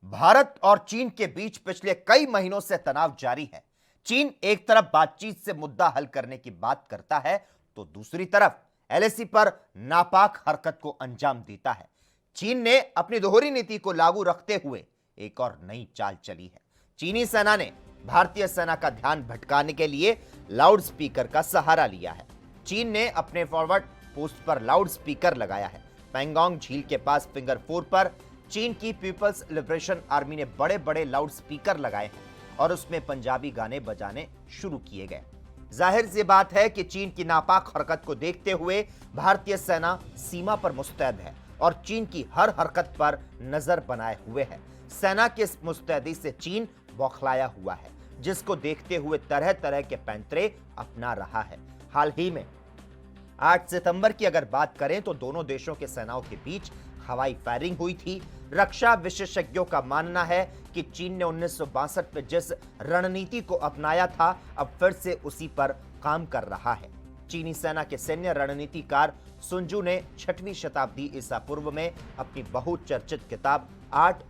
भारत और चीन के बीच पिछले कई महीनों से तनाव जारी है। चीन एक तरफ बातचीत से मुद्दा हल करने की बात करता है तो दूसरी तरफ एलएसी पर नापाक हरकत को अंजाम देता है। चीन ने अपनी दोहरी नीति को लागू रखते हुए एक और नई चाल चली है। चीनी सेना ने भारतीय सेना का ध्यान भटकाने के लिए लाउड स्पीकर का सहारा लिया है। चीन ने अपने फॉरवर्ड पोस्ट पर लाउड स्पीकर लगाया है। पैंगोंग झील के पास फिंगर 4 पर चीन की पीपल्स लिबरेशन आर्मी ने बड़े बड़े लाउड स्पीकर लगाए हैं और उसमें पंजाबी गाने बजाने शुरू किए गए। जाहिर सी बात है कि चीन की नापाक हरकत को देखते हुए भारतीय सेना सीमा पर मुस्तैद है और चीन की हर हरकत पर नजर बनाए हुए है। सेना की इस मुस्तैदी से चीन बौखलाया हुआ है, जिसको देखते हुए तरह तरह के पैंतरे अपना रहा है। हाल ही में 8 सितंबर की अगर बात करें तो दोनों देशों के सेनाओं के बीच हवाई फायरिंग हुई थी। रक्षा विशेषज्ञों का मानना है कि चीन ने 1962 में जिस रणनीति को अपनाया था, अब फिर से उसी पर काम कर रहा है। चीनी सेना के सैन्य रणनीतिकार सुनजू ने 6वीं शताब्दी ईसा पूर्व में अपनी बहुचर्चित किताब आर्ट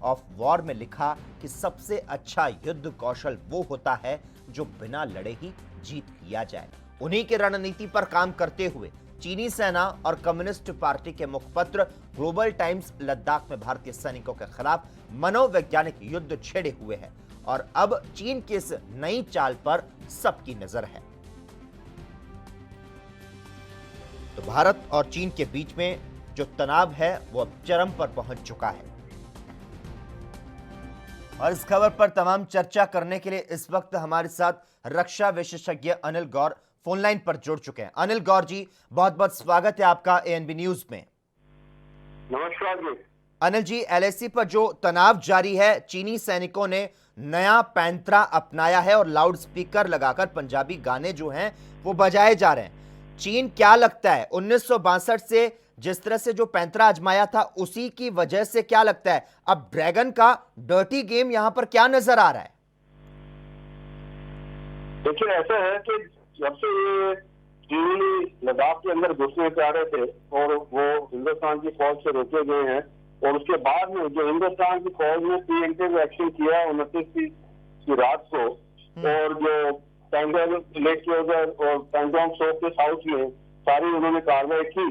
ऑफ वॉर में लिखा कि सबसे अच्छा युद्ध कौशल वो होता है जो बिना लड़े ही जीत लिया जाए। उन्हीं की रणनीति पर काम करते हुए चीनी सेना और कम्युनिस्ट पार्टी के मुखपत्र ग्लोबल टाइम्स लद्दाख में भारतीय सैनिकों के खिलाफ मनोवैज्ञानिक युद्ध छेड़े हुए है और अब चीन की इस नई चाल पर सबकी नजर है। तो भारत और चीन के बीच में जो तनाव है वो अब चरम पर पहुंच चुका है और इस खबर पर तमाम चर्चा करने के लिए इस वक्त हमारे साथ रक्षा विशेषज्ञ अनिल गौर फोन लाइन पर जुड़ चुके हैं। अनिल गौर जी, बहुत बहुत स्वागत है आपका एएनबी न्यूज में। नमस्कार जी। अनिल जी, एलएसी पर जो तनाव जारी है, चीनी सैनिकों ने नया पैंतरा अपनाया है और लाउड स्पीकर लगाकर पंजाबी गाने जो हैं वो बजाए जा रहे हैं। चीन क्या लगता है 1962 से जिस तरह से जो पैंतरा आजमाया था उसी की वजह से क्या लगता है अब ड्रैगन का डर्टी गेम यहां पर क्या नजर आ रहा है? देखिए, ऐसा है कि जब से ये चीनी लद्दाख के अंदर घुसने चाह रहे थे और वो हिंदुस्तान की फौज से रोके गए हैं और उसके बाद में जो हिंदुस्तान की फौज ने प्रीएम्प्टिव एक्शन किया 29 की रात को और जो पैंगोंग लेक के उधर और पैंगोंग सो के साउथ में सारी उन्होंने कार्रवाई की,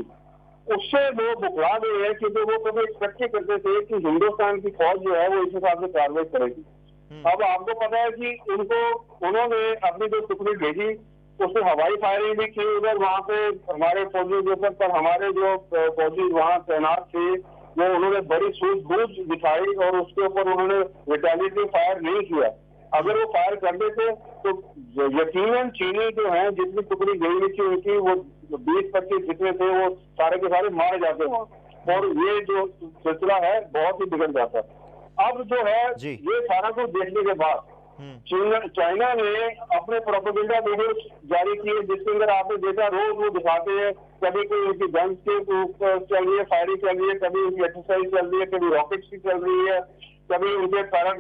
उससे वो बुकला गए हैं क्योंकि वो कभी एक्सपेक्ट नहीं करते थे कि हिंदुस्तान की फौज जो है वो इस हिसाब से कार्रवाई करेगी। अब आपको पता है कि उन्होंने अपनी जो टुकड़ी भेजी उसमें हवाई फायरिंग भी की उधर, वहाँ पे हमारे फौजी के ऊपर, पर हमारे जो फौजी वहाँ तैनात थे वो उन्होंने बड़ी सूझबूझ दिखाई और उसके ऊपर उन्होंने रिटेलिएटरी फायर नहीं किया। अगर वो फायर कर देते तो यकीनन चीनी जो है जितनी टुकड़ी गई हुई थी उनकी वो 20-25 जितने थे वो सारे के सारे मारे जाते वहाँ और ये जो सिलसिला है बहुत ही बिगड़ जाता। अब जो है ये सारा कुछ देखने के बाद चाइना ने अपने प्रोपेगेंडा वीडियोस जारी किए जिसके अंदर आपने देखा रोज वो दिखाते हैं, कभी कोई उनकी गन्स के ऊपर चल रही है, फायरिंग चल रही है, कभी उनकी एक्सरसाइज चल रही है, कभी रॉकेट्स की चल रही है, कभी उनके पैराट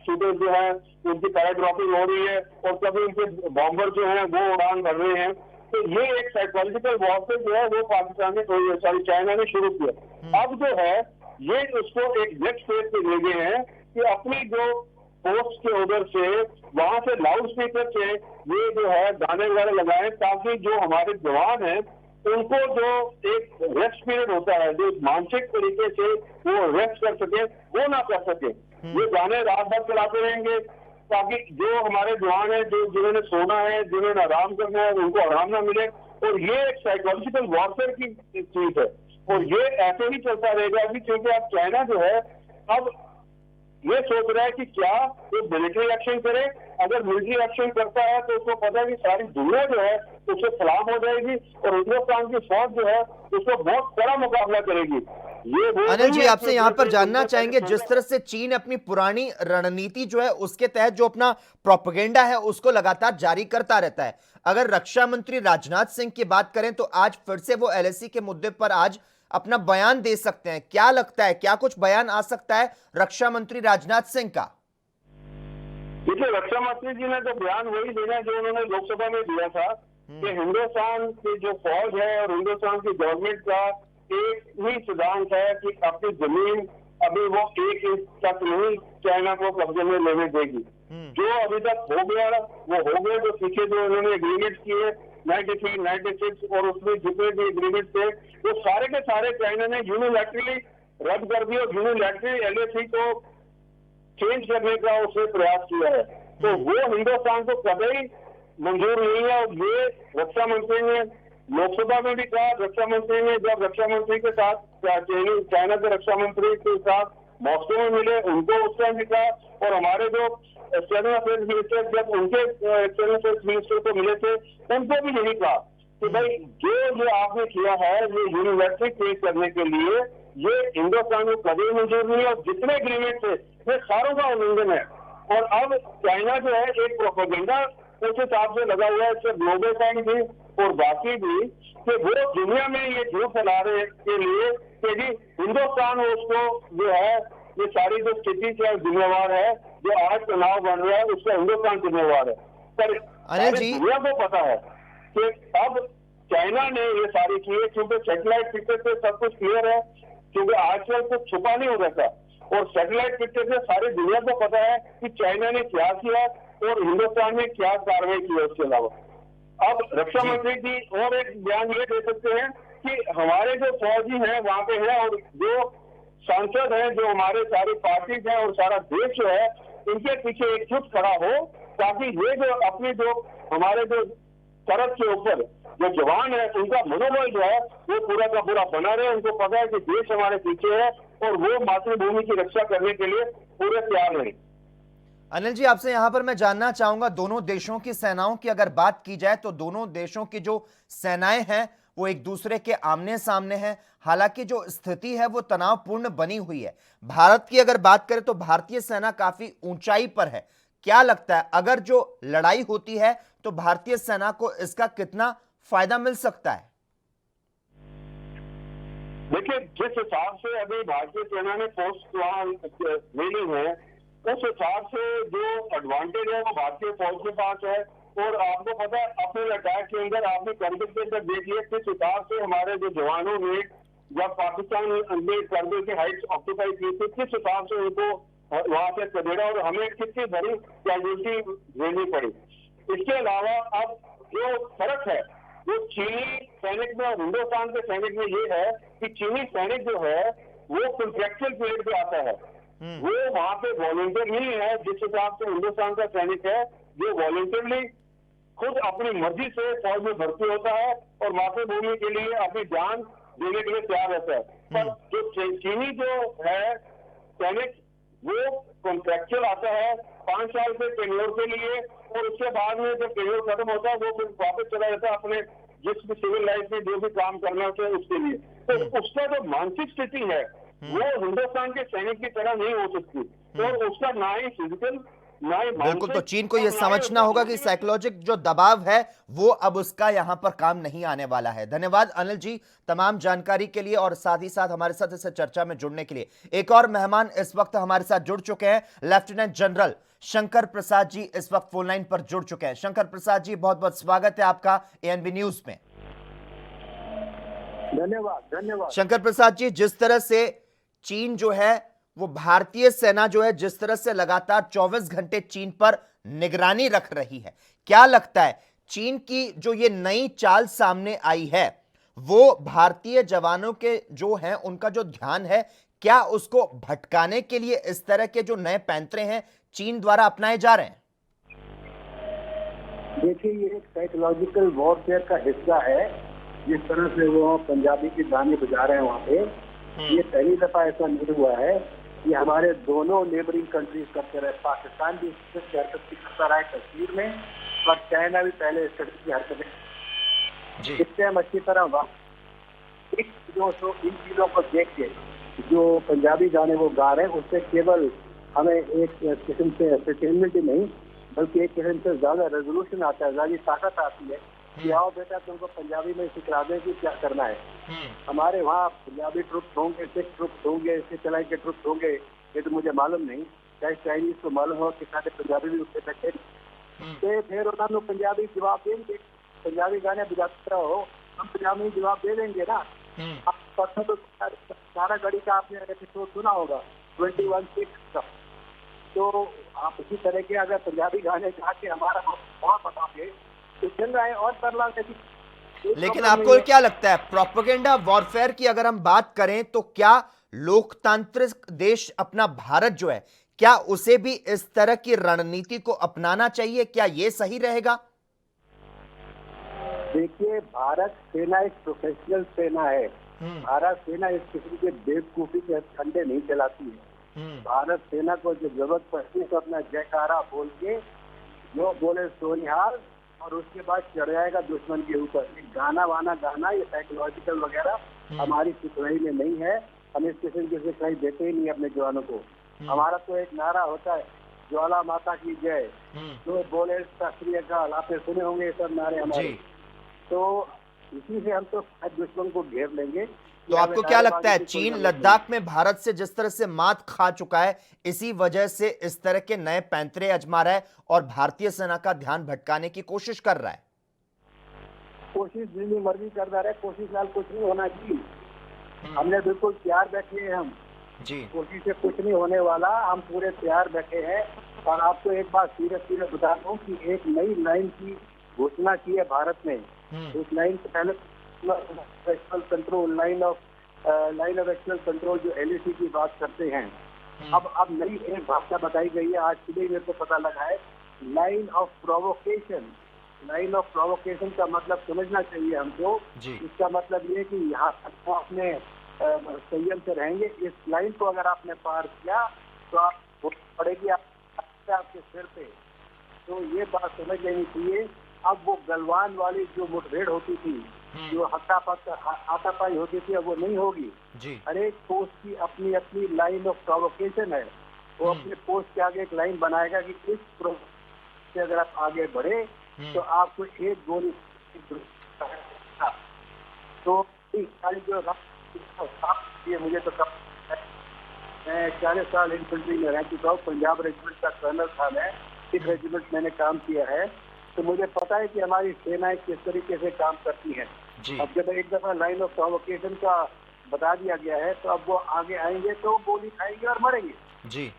शूटर्स जो है उनकी पैराड्रॉपिंग हो रही है और कभी उनके बॉम्बर जो है वो उड़ान भर रहे हैं। तो ये एक साइकोलॉजिकल वॉरफेयर जो है वो पाकिस्तान ने चाइना ने शुरू किया। अब जो है ये उसको एक नेक्स्ट फेज पे ले गए हैं कि अपनी जो पोस्ट के उधर से वहां से लाउड स्पीकर से ये जो है गाने वगैरह लगाए ताकि जो हमारे जवान हैं उनको जो एक रेस्ट पीरियड होता है, जो मानसिक तरीके से वो रेस्ट कर सके, वो ना कर सके। ये गाने रात भर चलाते रहेंगे ताकि जो हमारे जवान है जो जिन्होंने सोना है, जिन्होंने आराम करना है, उनको आराम ना मिले। और ये एक साइकोलॉजिकल वॉरफेयर की चीज है और ये ऐसे ही चलता रहेगा अभी, क्योंकि अब चाइना जो है अब ये सोच रहा है कि क्या वो मिलिट्री एक्शन करे। अगर मिलिट्री एक्शन करता है तो उसको पता है कि सारी दुनिया जो है उससे सलाम हो जाएगी और हिंदुस्तान की फौज जो है उसको बहुत कड़ा मुकाबला करेगी। ये अनिल जी, आपसे यहां पर जानना चाहेंगे, जिस तरह से चीन अपनी पुरानी रणनीति जो है उसके तहत जो अपना प्रोपेगेंडा है उसको लगातार जारी करता रहता है, अगर रक्षा मंत्री राजनाथ सिंह की बात करें तो आज फिर से वो एलएसी के मुद्दे पर आज अपना बयान दे सकते हैं, क्या लगता है क्या कुछ बयान आ सकता है रक्षा मंत्री राजनाथ सिंह का? देखिए, रक्षा मंत्री जी ने तो बयान वही देना जो उन्होंने लोकसभा में दिया था कि हिंदुस्तान की जो फौज है और हिंदुस्तान की गवर्नमेंट का एक ही सिद्धांत है कि अपनी जमीन, अभी वो 1 इंच तक नहीं चाइना को कब्जे में लेने देगी। जो अभी तक हो गया वो हो गया। जो पीछे जो उन्होंने एग्रीमेंट किए 93, 96 और उसमें जितने भी एग्रीमेंट थे वो सारे के सारे चाइना ने यूनिलैटरली रद्द कर दिए और यूनिलैटरली LAC को चेंज करने का उसने प्रयास किया है। तो वो हिंदुस्तान को कभी मंजूर नहीं है। और ये रक्षा मंत्री ने लोकसभा में भी कहा। रक्षा मंत्री ने जब रक्षा मंत्री के साथ चाइना के रक्षा मंत्री के साथ मॉस्को में मिले उनको उस टाइम भी कहा। और हमारे जो एक्सटर्नल अफेयर्स मिनिस्टर जब उनके एक्सटर्नल अफेयर्स मिनिस्टर को मिले थे उनको भी यही कहा कि भाई जो ये आपने किया है ये यूनिवर्सिटी चेंज करने के लिए ये हिंदुस्तान को कभी मंजूर नहीं है। और जितने एग्रीमेंट थे ये सारों का उल्लंघन है। और अब चाइना जो है एक प्रोपेगेंडा उस हिसाब से लगा हुआ है सिर्फ ग्लोबल टाइम भी और बाकी भी कि वो दुनिया में ये झूठ फैला रहे के लिए कि जी हिंदुस्तान उसको जो है ये सारी जो स्थिति का जिम्मेवार है। जो आज तनाव बन रहा है उसका हिंदुस्तान जिम्मेवार है। पर अनिल जी, दुनिया को पता है कि अब चाइना ने ये सारी की है क्योंकि सैटेलाइट पिक्चर से सब कुछ क्लियर है। क्योंकि आजकल कुछ छुपा नहीं हो रहता और सैटेलाइट पिक्चर से सारी दुनिया को पता है कि चाइना ने क्या किया और हिंदुस्तान में क्या कार्रवाई की है। उसके अलावा अब रक्षा मंत्री जी और एक बयान ये दे सकते हैं कि हमारे जो फौजी हैं वहां पे है और जो सांसद हैं जो हमारे सारी पार्टीज हैं और सारा देश जो है इनके पीछे एकजुट खड़ा हो ताकि ये जो अपनी जो हमारे जो सरहद के ऊपर जो जवान है उनका मनोबल जो है वो पूरा का पूरा बना रहे। उनको पता है कि देश हमारे पीछे है और वो मातृभूमि की रक्षा करने के लिए पूरे तैयार रहे। अनिल जी, आपसे यहां पर मैं जानना चाहूंगा, दोनों देशों की सेनाओं की अगर बात की जाए तो दोनों देशों की जो सेनाएं हैं वो एक दूसरे के आमने सामने हैं। हालांकि जो स्थिति है वो तनावपूर्ण बनी हुई है। भारत की अगर बात करें तो भारतीय सेना काफी ऊंचाई पर है। क्या लगता है अगर जो लड़ाई होती है तो भारतीय सेना को इसका कितना फायदा मिल सकता है? देखिए जिस हिसाब से अभी भारतीय सेना ने पोस्ट वहां ले ली है उस हिसाब से जो एडवांटेज है वो भारतीय फौज के पास है। और आपको पता है अपने अटैक के अंदर आपने करगिल के अंदर देख लिया किस हिसाब से हमारे जो जवानों ने जब पाकिस्तान ने करगिल की हाइट्स ऑक्यूपाई की थी किस हिसाब से उनको वहां से खदेड़ा और हमें कितनी बड़ी कैजुअल्टी देनी पड़ी। इसके अलावा अब जो फर्क है वो चीनी सैनिक में और हिंदुस्तान के सैनिक में ये है कि चीनी सैनिक जो है वो कॉन्ट्रेक्चुअल पीरियड पे आता है। वो वहां पे वॉलंटियर नहीं है जिस हिसाब से हिंदुस्तान का सैनिक है जो वॉलंटियरली खुद अपनी मर्जी से फौज में भर्ती होता है और मातृभूमि के लिए अपनी जान देने के लिए तैयार रहता है। पर जो चीनी जो है सैनिक वो कॉन्ट्रेक्चुअल आता है 5 साल के टेन्योर के लिए और उसके बाद में जब टेन्योर खत्म होता है वो फिर वापस चला जाता है अपने जिस भी सिविल लाइफ में जो भी काम करना होता है उसके लिए। तो उसका जो मानसिक स्थिति है वो हिंदुस्तान के सैनिक की तरह नहीं हो सकती और उसका ना ही फिजिकल ना ही बिल्कुल, तो चीन को यह समझना होगा कि साइकोलॉजिक जो दबाव है वो अब उसका यहां पर काम नहीं आने वाला है। धन्यवाद अनिल जी तमाम जानकारी के लिए और साथ ही साथ हमारे साथ इस चर्चा में जुड़ने के लिए। एक और मेहमान इस वक्त हमारे साथ जुड़ चुके हैं, लेफ्टिनेंट जनरल शंकर प्रसाद जी इस वक्त फोन लाइन पर जुड़ चुके हैं। शंकर प्रसाद जी, बहुत बहुत स्वागत है आपका ANB न्यूज में। धन्यवाद। शंकर प्रसाद जी, जिस तरह से चीन जो है वो भारतीय सेना जो है जिस तरह से लगातार 24 घंटे चीन पर निगरानी रख रही है, क्या लगता है चीन की जो ये नई चाल सामने आई है वो भारतीय जवानों के जो हैं उनका जो ध्यान है क्या उसको भटकाने के लिए इस तरह के जो नए पैंतरे हैं चीन द्वारा अपनाए जा रहे हैं? देखिए ये एक साइकोलॉजिकल वॉरफेयर का हिस्सा है। जिस तरह से वो पंजाबी की गाने बजा रहे हैं वहाँ पे, ये पहली दफा ऐसा नहीं हुआ है। ये हमारे दोनों नेबरिंग कंट्रीज करते रहे। पाकिस्तान भी इस हरकत करता रहा है कश्मीर में और चाइना भी पहले इस तरह की हरकतें इससे हम अच्छी तरह इन चीजों को देख के जो पंजाबी गाने वो गा रहे हैं उससे केवल हमें एक किस्म से एंटरटेनमेंट ही नहीं बल्कि एक किस्म से ज्यादा रेजोल्यूशन आता है, ज्यादा ताकत आती है कि आओ बेटा तुमको पंजाबी में सिखा दें कि क्या करना है। हमारे वहाँ पंजाबी ट्रुप्स होंगे, सिख ट्रुप्स होंगे, सिखलाई के ट्रुप्स होंगे, ये तो मुझे मालूम नहीं। चाहे चाइनीज को मालूम हो कि सारे पंजाबी भी उससे बैठे तो फिर उन्होंने पंजाबी जवाब देंगे। पंजाबी गाने बजाते रहो, हम पंजाबी जवाब दे देंगे ना। आप परसों तो सारा गढ़ी का आपने एपिसोड सुना होगा 21/6 का। तो आप इसी तरह के अगर पंजाबी गाने गा के हमारा और बताओगे तो चल रहा है और कर ला। लेकिन आपको क्या लगता है, प्रोपेगेंडा वॉरफेयर की अगर हम बात करें तो क्या लोकतांत्रिक देश अपना भारत जो है, क्या उसे भी इस तरह की रणनीति को अपनाना चाहिए? क्या यह सही रहेगा? देखिए, भारत सेना एक प्रोफेशनल सेना है। भारत सेना इस किस्म के बेवकूफी के कंडे नहीं चलाती है। भारत सेना को जो जरूरत पड़ती है तो अपना जयकारा बोल के जो बोले सोनिहाल और उसके बाद चढ़ जाएगा दुश्मन के ऊपर। गाना वाना गाना, ये साइकोलॉजिकल वगैरह हमारी सिखलाई में नहीं है। हम इस किस्म की सिखलाई देते ही नहीं अपने जवानों को। हमारा तो एक नारा होता है, ज्वाला माता की जय, जो बोले सत श्री अकाल। आपने सुने होंगे ये सब नारे हमारे। तो इसी से हम तो दुश्मन को घेर लेंगे। तो आपको क्या लगता है, चीन लद्दाख में भारत से जिस तरह से मात खा चुका है, इसी वजह से इस तरह के नए पैंतरे आजमा रहा है और भारतीय सेना का ध्यान भटकाने की कोशिश कर रहा है? कोशिश जितनी मर्जी कर रहा है, कोशिश नाल कुछ नहीं होना चाहिए। हमने बिल्कुल तैयार बैठे हैं हम जी। कोशिश से कुछ नहीं होने वाला, हम पूरे तैयार बैठे हैं। और आपको एक बात सीधे बता दूं कि एक नई लाइन की घोषणा की है भारत ने। उस लाइन से पहले control line of action control जो LAC की बात करते हैं, अब नई एक भाषा बताई गई है। आज सुबह मेरे को पता लगा है, line of provocation. Line of provocation का मतलब समझना चाहिए हमको। इसका मतलब ये कि यहाँ तक तो अपने संयम से रहेंगे। इस लाइन को अगर आपने पार किया तो आप पड़ेगी आपके सिर पे। तो ये बात समझ लेनी चाहिए। अब वो गलवान वाली जो मुठभेड़ होती थी, जो हाथापाई होती थी, अब वो नहीं होगी। हर एक पोस्ट की अपनी अपनी लाइन ऑफ प्रोवोकेशन है। वो अपने पोस्ट के आगे एक लाइन बनाएगा कि इस से अगर आप आगे बढ़े तो आपको एक गोली तो जो मुझे तो मैं 40 साल इन्फेंट्री में रह चुका हूँ। पंजाब रेजिमेंट का कर्नल था मैं, सिख रेजिमेंट मैंने काम किया है। तो मुझे पता है कि हमारी सेनाएं किस तरीके से काम करती हैं। अब जब एक दफा लाइन ऑफ प्रोवोकेशन का बता दिया गया है तो अब वो आगे आएंगे तो गोली खाएंगे और मरेंगे। जी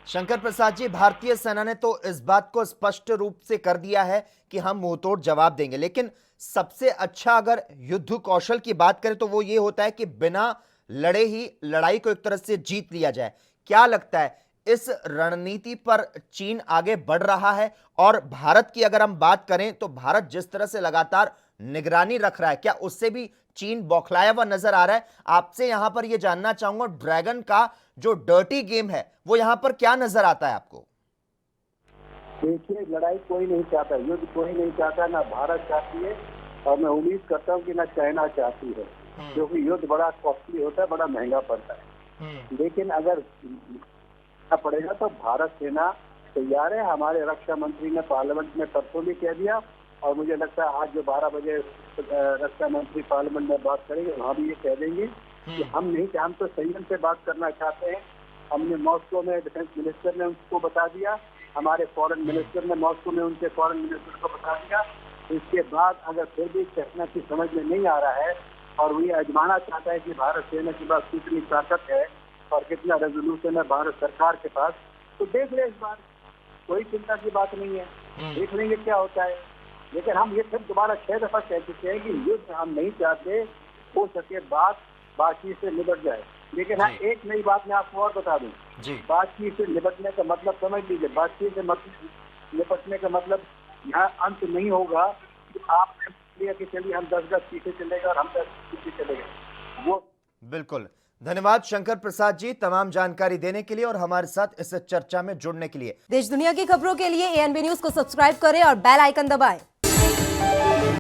शंकर प्रसाद जी, भारतीय सेना ने तो इस बात को स्पष्ट रूप से कर दिया है कि हम मुंहतोड़ जवाब देंगे, लेकिन सबसे अच्छा अगर युद्ध कौशल की बात करें तो वो ये होता है कि बिना लड़े ही लड़ाई को एक तरह से जीत लिया जाए। क्या लगता है, इस रणनीति पर चीन आगे बढ़ रहा है? और भारत की अगर हम बात करें तो भारत जिस तरह से लगातार निगरानी रख रहा है, क्या उससे भी चीन बौखलाया हुआ नजर आ रहा है? आपसे यहां पर यह जानना चाहूंगा, ड्रैगन का जो डर्टी गेम है वो यहां पर क्या नजर आता है आपको? देखिए, लड़ाई कोई नहीं चाहता, युद्ध कोई नहीं चाहता, ना भारत चाहती है और मैं उम्मीद करता हूँ कि ना चाइना चाहती है, क्योंकि युद्ध बड़ा कॉस्टली होता है, बड़ा महंगा पड़ता है। लेकिन अगर पड़ेगा तो भारत सेना तैयार है। हमारे रक्षा मंत्री ने पार्लियामेंट में परसों भी कह दिया और मुझे लगता है आज जो 12 बजे रक्षा मंत्री पार्लियामेंट में बात करेंगे वहाँ भी ये कह देंगे कि हम तो संयम से बात करना चाहते हैं। हमने मॉस्को में डिफेंस मिनिस्टर ने उनको बता दिया, हमारे फॉरेन मिनिस्टर ने मॉस्को में उनके फॉरेन मिनिस्टर को बता दिया। इसके बाद अगर फिर भी चखना की समझ में नहीं आ रहा है और वो ये आजमाना चाहता है कि भारत सेना के पास कितनी ताकत है और कितना रेजोल्यूशन है भारत सरकार के पास, तो देख ले। इस बार कोई चिंता की बात नहीं है, देख लेंगे क्या होता है। लेकिन हम ये फिर दोबारा 6 दफा कह चुके हैं कि युद्ध हम नहीं चाहते, हो सके बातचीत से निपट जाए। लेकिन हाँ, एक नई बात मैं आपको और बता दूं, बातचीत से निपटने का मतलब समझ लीजिए, बातचीत से निपटने का मतलब यहाँ अंत नहीं होगा कि आप कि चलिए हम 10 गज पीछे चलेगा और हम 10 पीछे चलेगा। वो बिल्कुल। धन्यवाद शंकर प्रसाद जी तमाम जानकारी देने के लिए और हमारे साथ इस चर्चा में जुड़ने के लिए। देश दुनिया की खबरों के लिए ANB न्यूज को सब्सक्राइब करें और बेल आइकन दबाएं।